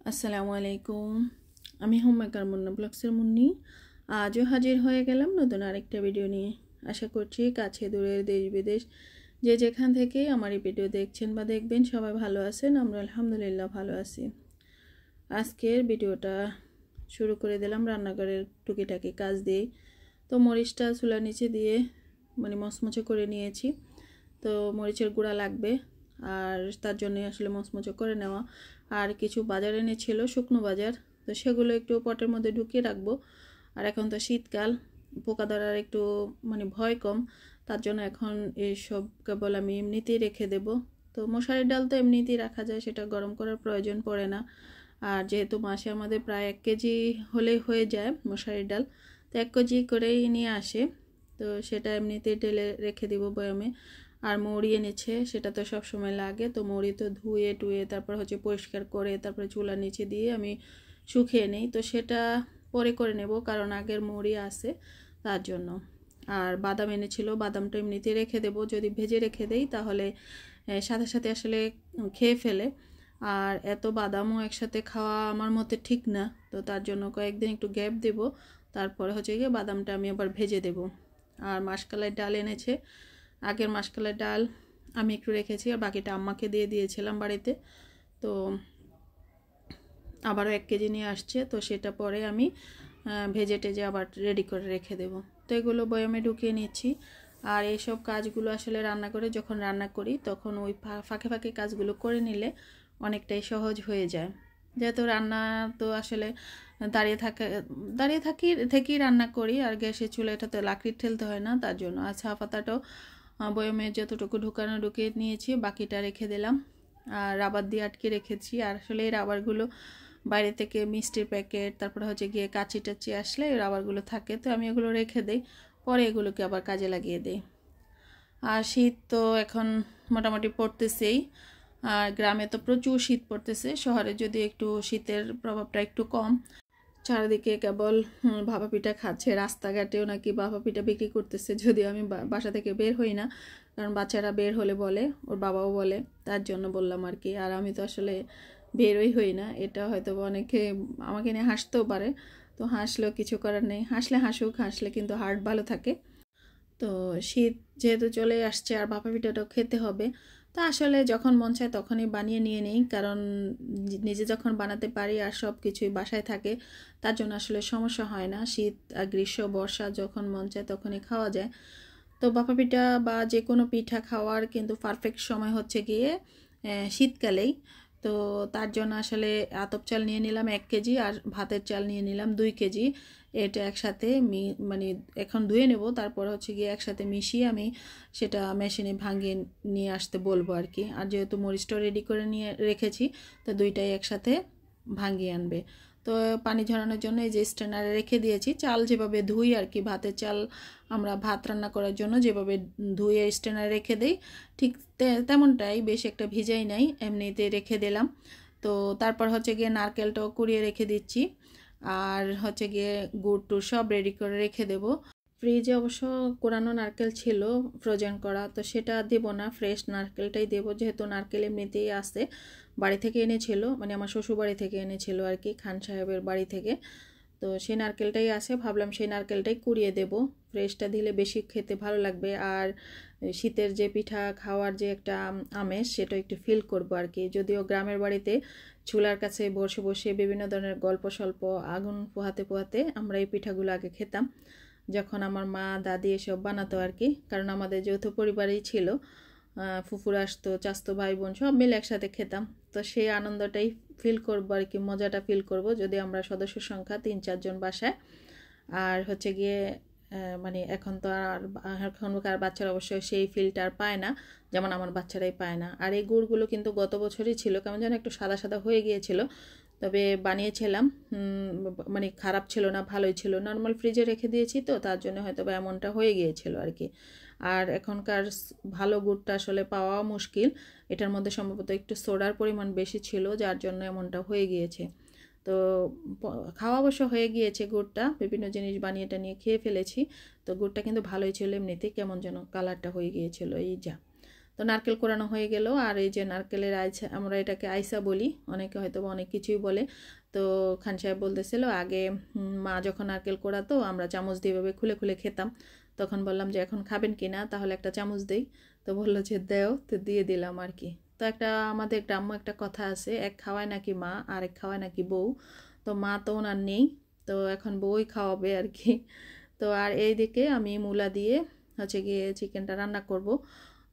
আসসালামু আলাইকুম। আমি হোমমেকার মুন্না ব্লগসের মুন্নি। আজও হাজির হয়ে গেলাম নতুন আরেকটা ভিডিও নিয়ে। আশা করছি কাছে দূরের দেশ বিদেশ যে যেখান থেকে আমার এই ভিডিও দেখছেন বা দেখবেন সবাই ভালো আছেন। আমরা আলহামদুলিল্লাহ ভালো আছি। আজকের ভিডিওটা শুরু করে দিলাম রান্নাঘরের টুকিটাকি কাজ দিয়ে। তো মরিচটা চুলার নিচে দিয়ে মচমচে করে নিয়েছি। তো মরিচের গুঁড়া লাগবে, আর তার জন্য আসলে মচমচে করে নেওয়া। আর কিছু বাজার এনেছিল, শুকনো বাজার, তো সেগুলো একটু পটের মধ্যে ঢুকিয়ে রাখবো। আর এখন তো শীতকাল, পোকা ধরার একটু ভয় কম, তার জন্য এখন এইসব কেবল আমি এমনিতেই রেখে দেব। তো মশারির ডাল তো এমনিতেই রাখা যায়, সেটা গরম করার প্রয়োজন পড়ে না। আর যেহেতু মাসে আমাদের প্রায় 1 কেজি হলেই হয়ে যায় মশারির ডাল, তো 1 কেজি করেই নিয়ে আসে, তো সেটা এমনিতেই ঢেলে রেখে দিব বয়ামে। আর মৌরি এনেছে, সেটা তো সব সময় লাগে, তো মৌরি তো ধুয়ে টুয়ে তারপর পরিষ্কার করে তারপরে চুলার নিচে দিয়ে আমি শুকিয়ে নেই। তো সেটা পরে করে নেব, কারণ আগের মৌরি আছে তার জন্য। আর বাদাম এনেছিল, বাদামটা এমনিতে রেখে দেব, যদি ভেজে রেখে দেই তাহলে সাথে সাথে আসলে খেয়ে ফেলে। আর এত বাদামও একসাথে খাওয়া আমার মতে ঠিক না, তো তার জন্য কয়েকদিন একটু গ্যাপ দেব, তারপরে গিয়ে বাদামটা আমি আবার ভেজে দেব। আর মাসকলাই ডাল এনেছে, আগের মাসকলাই ডাল আমি একটু রেখেছি, আর বাকিটা আম্মাকে দিয়ে দিয়েছিলাম বাড়িতে। তো আবারও 1 কেজি নিয়ে আসছে, তো সেটা পরে আমি ভেজে টেজে আবার রেডি করে রেখে দেব। তো এগুলো বয়ামে ঢুকিয়ে নিচ্ছি। আর এইসব কাজগুলো আসলে রান্না করে যখন রান্না করি তখন ওই ফাঁকে ফাঁকে কাজগুলো করে নিলে অনেকটাই সহজ হয়ে যায়। যেহেতু রান্না তো আসলে দাঁড়িয়ে থেকেই রান্না করি, আর গ্যাসের চুলাটাতে লাকড়ি ঠেলতে হয় না, তার জন্য। আর চা পাতাটাও বয়ামে যতটুকু ঢুকিয়ে নিয়েছি, বাকিটা রেখে দিলাম। আর রাবার দিয়ে আটকে রেখেছি। আর আসলে এই রাবারগুলো বাইরে থেকে মিষ্টির প্যাকেট, তারপরে গিয়ে কাচি টাচি আসলে এই রাবারগুলো থাকে, তো আমি এগুলো রেখে দিই, পরে এগুলোকে আবার কাজে লাগিয়ে দিই। আর শীত তো এখন মোটামুটি পড়তেছেই, আর গ্রামে তো প্রচুর শীত পড়তেছে, শহরে যদি একটু শীতের প্রভাবটা একটু কম। চারিদিকে কেবল ভাপা পিঠা খাচ্ছে, রাস্তাঘাটেও নাকি ভাপা পিঠা বিক্রি করতেছে, যদিও আমি বাসা থেকে বের হই না, কারণ বাচ্চারা বের হলে বলে, ওর বাবাও বলে, তার জন্য বললাম আর কি। আর আমি তো আসলে বেরোই হই না, এটা হয়তো অনেকে আমাকে নিয়ে হাসতেও পারে, তো হাসলেও কিছু করার নেই, হাসলে হাসুক, হাসলে কিন্তু হার্ট ভালো থাকে। তো শীত যেহেতু চলে আসছে আর ভাপা পিঠাটাও খেতে হবে, তা আসলে যখন মন চায় তখনই বানিয়ে নিয়ে নিই, কারণ নিজে যখন বানাতে পারি আর সব কিছুই বাসায় থাকে, তার জন্য আসলে সমস্যা হয় না। শীত আর গ্রীষ্ম বর্ষা যখন মন চায় তখনই খাওয়া যায়। তো ভাপা পিঠা বা যে কোনো পিঠা খাওয়ার কিন্তু পারফেক্ট সময় গিয়ে শীতকালেই। তো তার জন্য আসলে আতপ চাল নিয়ে নিলাম 1 কেজি, আর ভাতের চাল নিয়ে নিলাম 2 কেজি। এটা একসাথে এখন ধুয়ে নেব, তারপর গিয়ে একসাথে মিশিয়ে আমি সেটা মেশিনে ভাঙিয়ে নিয়ে আসতে বলবো আর কি। আর যেহেতু মরিচটা রেডি করে নিয়ে রেখেছি, তো দুইটাই একসাথে ভাঙিয়ে আনবে। তো পানি ঝরানোর জন্য এই যে স্ট্রেনারে রেখে দিয়েছি, চাল যেভাবে ধুই আর কি, ভাতের চাল আমরা ভাত রান্না করার জন্য যেভাবে ধুয়ে স্ট্রেনারে রেখে দিই, ঠিক তেমনটাই, বেশ একটা ভিজাই নাই, এমনিতে রেখে দিলাম। তো তারপর গিয়ে নারকেলটাও কুড়িয়ে রেখে দিচ্ছি, আর গিয়ে গুড় টুড় সব রেডি করে রেখে দেব। ফ্রিজে অবশ্য কোরানো নারকেল ছিল ফ্রোজেন করা, তো সেটা দেব না, ফ্রেশ নারকেলটাই দেব, যেহেতু নারকেল এমনিতেই আসে, বাড়ি থেকে এনেছিল, আমার শ্বশুর বাড়ি থেকে এনেছিল আর কি, খান সাহেবের বাড়ি থেকে। তো সেই নারকেলটাই আছে, ভাবলাম সেই নারকেলটাই কুড়িয়ে দেব, ফ্রেশটা দিলে বেশি খেতে ভালো লাগবে। আর শীতের যে পিঠা খাওয়ার যে একটা আমেজ, সেটা একটু ফিল করব আর কি। যদিও গ্রামের বাড়িতে চুলার কাছে বসে বসে বিভিন্ন ধরনের গল্প স্বল্প আগুন পোহাতে পোহাতে আমরা এই পিঠাগুলো আগে খেতাম, যখন আমার মা দাদি এসব বানাতো আর কি, কারণ আমাদের যৌথ পরিবারেই ছিল, ফুফুরা আসতো, চাচতো ভাই বোন সব মিলে একসাথে খেতাম। তো সেই আনন্দটাই ফিল করবো আর কি, মজাটা ফিল করব, যদি আমরা সদস্য সংখ্যা 3-4 জন বাসায়। আর গিয়ে এখন তো আর এখনকার বাচ্চারা অবশ্যই সেই ফিলটা আর পায় না, যেমন আমার বাচ্চারাই পায় না। আর এই গুড়গুলো কিন্তু গত বছরই ছিল, কেমন যেন একটু সাদা সাদা হয়ে গিয়েছিল, তবে বানিয়েছিলাম, খারাপ ছিল না, ভালোই ছিল, নর্মাল ফ্রিজে রেখে দিয়েছি, তো তার জন্য হয়তো বা এমনটা হয়ে গিয়েছিল আর কি। আর এখনকার ভালো গুড়টা আসলে পাওয়া মুশকিল, এটার মধ্যে সম্ভবত একটু সোডার পরিমাণ বেশি ছিল, যার জন্য এমনটা হয়ে গিয়েছে। তো খাওয়া অবশ্য হয়ে গিয়েছে গুড়টা, বিভিন্ন জিনিস বানিয়ে টানিয়ে খেয়ে ফেলেছি, তো গুড়টা কিন্তু ভালোই ছিল, এমনিতে কেমন যেন কালারটা হয়ে গিয়েছিল, এই যা। তো নারকেল কোরানো হয়ে গেল। আর এই যে নারকেলের আইসা, আমরা এটাকে আইসা বলি, অনেকে হয়তো অনেক কিছুই বলে। তো খান সাহেব বলতেছিল আগে মা যখন নারকেল কোরাতো আমরা চামচ দিয়ে এভাবে খুলে খুলে খেতাম। তখন বললাম যে এখন খাবেন কি না, তাহলে একটা চামচ দেই। তো বললো যে দেও, তো দিয়ে দিলাম আর কি। তো একটা আমাদের গ্রাম্য একটা কথা আছে, এক খাওয়ায় নাকি মা আর এক খাওয়ায় নাকি বউ। তো মা তো ওনার নেই, তো এখন বউই খাওয়াবে আর কি। তো আর এই দিকে আমি মূলা দিয়ে হচ্ছে গিয়ে চিকেনটা রান্না করব।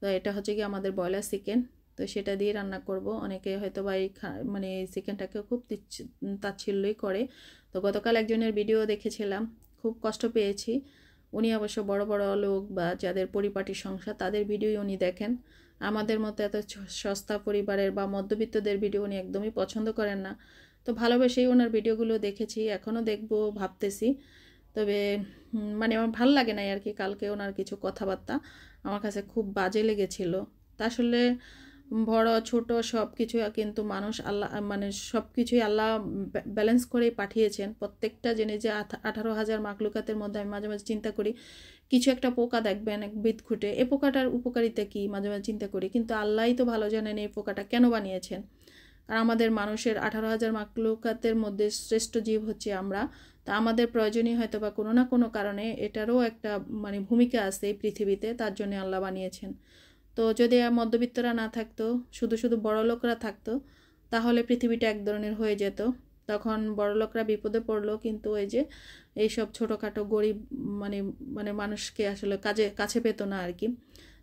তো এটা হচ্ছে গিয়ে আমাদের ব্রয়লার চিকেন, তো সেটা দিয়ে রান্না করব। অনেকে হয়তো বা এই মানে এই চিকেনটাকে খুব তাচ্ছিল্যই করে। তো গতকাল একজনের ভিডিও দেখেছিলাম, খুব কষ্ট পেয়েছি। উনি অবশ্য বড় বড় লোক বা যাদের পরিপাটি সংসার তাদের ভিডিওই উনি দেখেন। আমাদের মতো এত সস্তা পরিবারের বা মধ্যবিত্তদের ভিডিও উনি একদমই পছন্দ করেন না। তো ভালোবেসেই ওনার ভিডিওগুলো দেখেছি, এখনও দেখবো ভাবতেছি। তবে মানে আমার ভালো লাগে না আর কি। কালকে ওনার কিছু কথাবার্তা আমার কাছে খুব বাজে লেগেছিল। তা আসলে বড় ছোট সব কিছু কিন্তু মানুষ আল্লাহ মানে সব কিছুই আল্লাহ ব্যালেন্স করেই পাঠিয়েছেন। প্রত্যেকটা জিনিস যে 18,000 মাখলুকাতের মধ্যে আমি মাঝে মাঝে চিন্তা করি, কিছু একটা পোকা দেখবেন এক বিদঘুটে, এই পোকাটার উপকারিতা কি মাঝে মাঝে চিন্তা করি, কিন্তু আল্লাহই তো ভালো জানেন এই পোকাটা কেন বানিয়েছেন। আর আমাদের মানুষের 18,000 মাখলুকাতের মধ্যে শ্রেষ্ঠ জীব হচ্ছে আমরা। তা আমাদের প্রয়োজনীয় হয়তো বা কোনো না কোনো কারণে এটারও একটা মানে ভূমিকা আছে এই পৃথিবীতে, তার জন্য আল্লাহ বানিয়েছেন। তো যদি মধ্যবিত্তরা না থাকতো, শুধু শুধু বড়লোকরা থাকতো, তাহলে পৃথিবীটা এক ধরনের হয়ে যেত। তখন বড়লোকরা বিপদে পড়লো, কিন্তু ওই যে এইসব ছোটোখাটো গরিব মানে মানে মানুষকে আসলে কাছে পেতো না আর কি।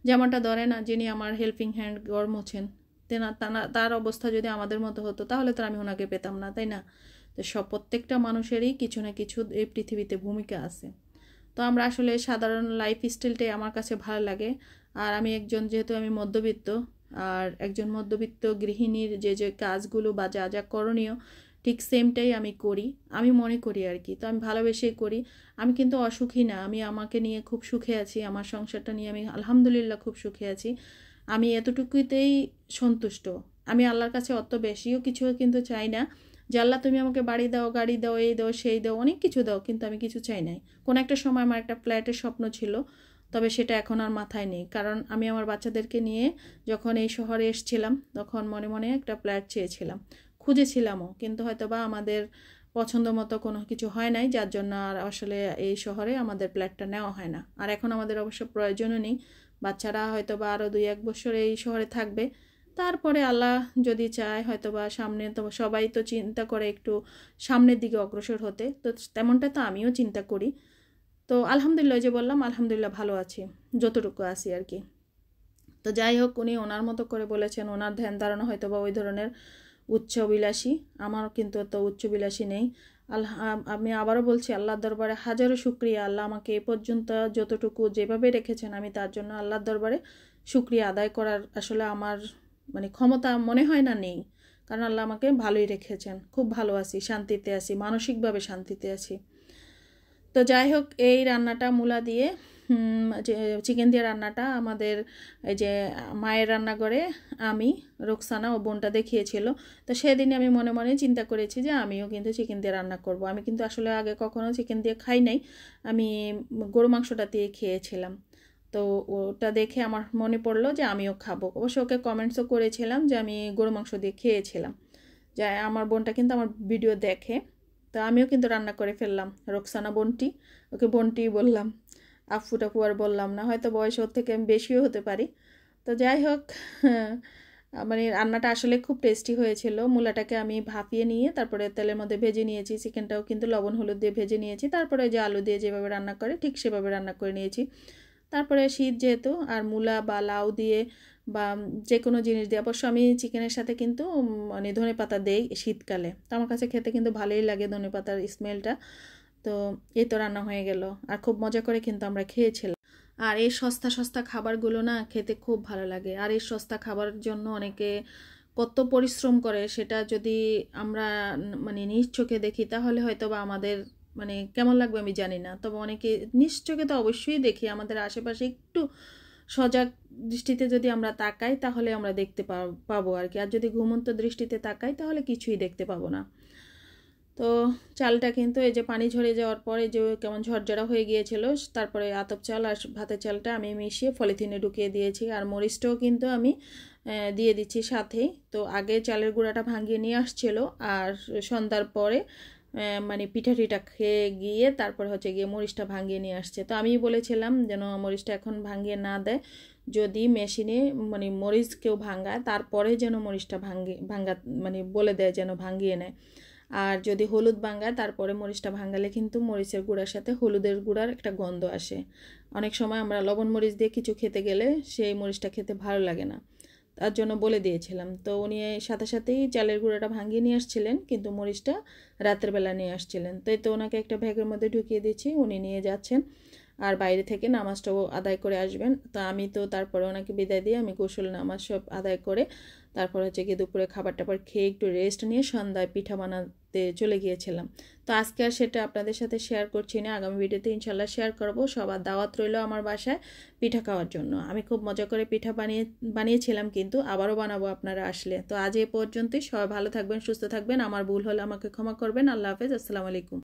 যেমনটা ধরে না, যিনি আমার হেল্পিং হ্যান্ড গড় মোছেন, তার অবস্থা যদি আমাদের মতো হতো তাহলে তো আমি ওনাকে পেতাম না, তাই না? তো প্রত্যেকটা মানুষেরই কিছু না কিছু এই পৃথিবীতে ভূমিকা আছে। তো আমরা আসলে সাধারণ লাইফ স্টাইলটাই আমার কাছে ভালো লাগে। আর আমি একজন, যেহেতু আমি মধ্যবিত্ত, আর একজন মধ্যবিত্ত গৃহিণীর যে যে কাজগুলো বা যা যা করণীয় ঠিক সেমটাই আমি করি, আমি মনে করি আর কি। তো আমি ভালোবেসেই করি। আমি কিন্তু অসুখী না, আমি আমাকে নিয়ে খুব সুখে আছি, আমার সংসারটা নিয়ে আমি আলহামদুলিল্লাহ খুব সুখে আছি। আমি এতটুকুতেই সন্তুষ্ট। আমি আল্লাহর কাছে অত বেশিও কিছু কিন্তু চাই না যে আল্লাহ তুমি আমাকে বাড়ি দাও, গাড়ি দাও, এই দাও, সেই দাও, অনেক কিছু দাও, কিন্তু আমি কিছু চাই নাই। কোনো একটা সময় আমার একটা ফ্ল্যাটের স্বপ্ন ছিল, তবে সেটা এখন আর মাথায় নেই। কারণ আমি আমার বাচ্চাদেরকে নিয়ে যখন এই শহরে এসেছিলাম তখন মনে মনে একটা ফ্ল্যাট চেয়েছিলাম, খুঁজেছিলামও, কিন্তু হয়তো বা আমাদের পছন্দ মতো কোনো কিছু হয় নাই, যার জন্য আর আসলে এই শহরে আমাদের ফ্ল্যাটটা নেওয়া হয় না। আর এখন আমাদের অবশ্য প্রয়োজনও নেই। বাচ্চারা হয়তো বা আরও 2-1 বছর এই শহরে থাকবে, তারপরে আল্লাহ যদি চায় হয়তো বা সামনে, তো সবাই তো চিন্তা করে একটু সামনের দিকে অগ্রসর হতে, তো তেমনটা তো আমিও চিন্তা করি। তো আলহামদুলিল্লাহ, যে বললাম আলহামদুলিল্লাহ ভালো আছি, যতটুকু আছি আর কি। তো যাই হোক, উনি ওনার মতো করে বলেছেন, ওনার ধ্যান ধারণা হয়তো বা ওই ধরনের উচ্চবিলাসী। আমার কিন্তু তো উচ্চবিলাসী নেই। আমি আবারও বলছি, আল্লাহর দরবারে হাজারো শুকরিয়া। আল্লাহ আমাকে এ পর্যন্ত যতটুকু যেভাবে রেখেছেন, আমি তার জন্য আল্লাহর দরবারে শুকরিয়া আদায় করার আসলে আমার মানে ক্ষমতা মনে হয় না নেই। কারণ আল্লাহ আমাকে ভালোই রেখেছেন, খুব ভালো আছি, শান্তিতে আছি, মানসিকভাবে শান্তিতে আছি। তো যাই হোক, এই রান্নাটা মূলা দিয়ে যে চিকেন দিয়ে রান্নাটা আমাদের এই যে মায়ের রান্নাঘরে আমি, রোকসানা ও বোনটা দেখিয়েছিল। তো সেদিনই আমি মনে মনে চিন্তা করেছি যে আমিও কিন্তু চিকেন দিয়ে রান্না করব। আমি কিন্তু আসলে আগে কখনো চিকেন দিয়ে খাই নাই, আমি গরু মাংসটা দিয়ে খেয়েছিলাম। তো ওটা দেখে আমার মনে পড়লো যে আমিও খাবো। অবশ্য ওকে কমেন্টসও করেছিলাম যে আমি গরু মাংস দিয়ে খেয়েছিলাম। যা আমার বোনটা কিন্তু আমার ভিডিও দেখে, তো আমিও কিন্তু রান্না করে ফেললাম। রোকসানা বোনটি, ওকে বোনটিই বললাম, আফু টাফু আর বললাম না, হয়তো বয়স ওর থেকে আমি বেশিও হতে পারি। তো যাই হোক, মানে রান্নাটা আসলে খুব টেস্টি হয়েছিল। মূলাটাকে আমি ভাপিয়ে নিয়ে তারপরে তেলের মধ্যে ভেজে নিয়েছি, চিকেনটাও কিন্তু লবণ হলুদ দিয়ে ভেজে নিয়েছি, তারপরে যে আলু দিয়ে যেভাবে রান্না করে ঠিক সেভাবে রান্না করে নিয়েছি। তারপরে শীত যেহেতু, আর মূলা বা লাউ দিয়ে বা যে কোনো জিনিস দিয়ে, অবশ্য আমি চিকেনের সাথে কিন্তু মানে ধনেপাতা দেই শীতকালে, তো আমার কাছে খেতে কিন্তু ভালোই লাগে ধনেপাতার স্মেলটা। তো এই তো রান্না হয়ে গেল, আর খুব মজা করে কিন্তু আমরা খেয়েছিলাম। আর এই সস্তা সস্তা খাবারগুলো না খেতে খুব ভালো লাগে। আর এই সস্তা খাবারের জন্য অনেকে কত পরিশ্রম করে, সেটা যদি আমরা মানে নিজ চোখে দেখি তাহলে হয়তো বা আমাদের মানে কেমন লাগবে আমি জানি না। তবে অনেকে নিজ চোখে তো অবশ্যই দেখি, আমাদের আশেপাশে একটু সজাগ দৃষ্টিতে যদি আমরা তাকাই তাহলে আমরা দেখতে পাবো আর কি। আর যদি ঘুমন্ত দৃষ্টিতে তাকাই তাহলে কিছুই দেখতে পাবো না। তো চালটা কিন্তু এই যে পানি ঝরে যাওয়ার পরে যে কেমন ঝরঝরা হয়ে গিয়েছিল, তারপরে আতপ চাল আর ভাতের চালটা আমি মিশিয়ে পলিথিনে ঢুকিয়ে দিয়েছি। আর মরিচটাও কিন্তু আমি দিয়ে দিচ্ছি সাথেই। তো আগে চালের গুঁড়াটা ভাঙিয়ে নিয়ে আসছিল, আর সন্ধ্যার পরে মানে পিঠা টিঠা খেয়ে গিয়ে তারপরে হচ্ছে গিয়ে মরিচটা ভাঙিয়ে নিয়ে আসছে। তো আমি বলেছিলাম যেন মরিচটা এখন ভাঙিয়ে না দেয়, যদি মেশিনে মানে মরিচ কেউ ভাঙায় তারপরে যেন মরিচটা ভাঙা মানে বলে দেয় যেন ভাঙিয়ে নেয়। আর যদি হলুদ ভাঙায় তারপরে মরিচটা ভাঙালে কিন্তু মরিচের গুঁড়ার সাথে হলুদের গুঁড়ার একটা গন্ধ আসে। অনেক সময় আমরা লবণ মরিচ দিয়ে কিছু খেতে গেলে সেই মরিচটা খেতে ভালো লাগে না, তার জন্য বলে দিয়েছিলাম। তো উনি সাথে সাথেই চালের গুঁড়াটা ভাঙিয়ে নিয়ে আসছিলেন, কিন্তু মরিচটা রাতের বেলা নিয়ে আসছিলেন। তো এই তো ওনাকে একটা ব্যাগের মধ্যে ঢুকিয়ে দিচ্ছি, উনি নিয়ে যাচ্ছেন আর বাইরে থেকে নামাজটাও আদায় করে আসবেন। তো আমি তো তারপরে ওনাকে বিদায় দিয়ে আমি গোসল নামাজ সব আদায় করে তারপর হচ্ছে গিয়ে দুপুরে খাবার টাবার খেয়ে একটু রেস্ট নিয়ে সন্ধ্যায় পিঠা বানাতে চলে গিয়েছিলাম। তো আজকে আর সেটা আপনাদের সাথে শেয়ার করছি না, আগামী ভিডিওতে ইনশাল্লাহ শেয়ার করব। সবার দাওয়াত রইল আমার বাসায় পিঠা খাওয়ার জন্য। আমি খুব মজা করে পিঠা বানিয়েছিলাম, কিন্তু আবারও বানাবো আপনারা আসলে। তো আজ এ পর্যন্তই, সবাই ভালো থাকবেন, সুস্থ থাকবেন। আমার ভুল হলে আমাকে ক্ষমা করবেন। আল্লাহ হাফেজ, আসসালামু আলাইকুম।